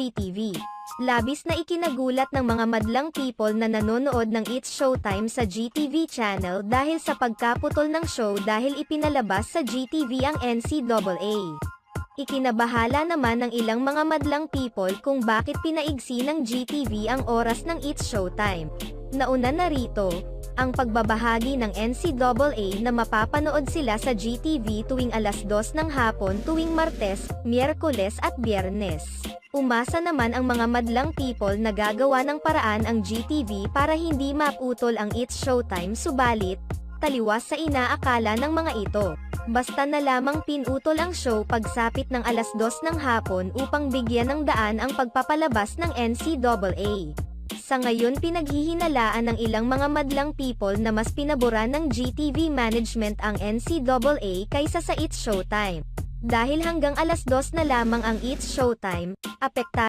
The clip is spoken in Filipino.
GTV. Labis na ikinagulat ng mga madlang people na nanonood ng It's Showtime sa GTV channel dahil sa pagkaputol ng show dahil ipinalabas sa GTV ang NCAA. Ikinabahala naman ng ilang mga madlang people kung bakit pinaigsi ng GTV ang oras ng It's Showtime. Nauna na rito, ang pagbabahagi ng NCAA na mapapanood sila sa GTV tuwing alas 2 ng hapon tuwing Martes, Miyerkules at Biyernes. Umasa naman ang mga madlang people na gagawa ng paraan ang GTV para hindi maputol ang It's Showtime subalit, taliwas sa inaakala ng mga ito. Basta na lamang pinutol ang show pagsapit ng alas 2 ng hapon upang bigyan ng daan ang pagpapalabas ng NCAA. Sa ngayon pinaghihinalaan ng ilang mga madlang people na mas pinaboran ng GTV management ang NCAA kaysa sa It's Showtime. Dahil hanggang alas 2 na lamang ang It's Showtime, apektado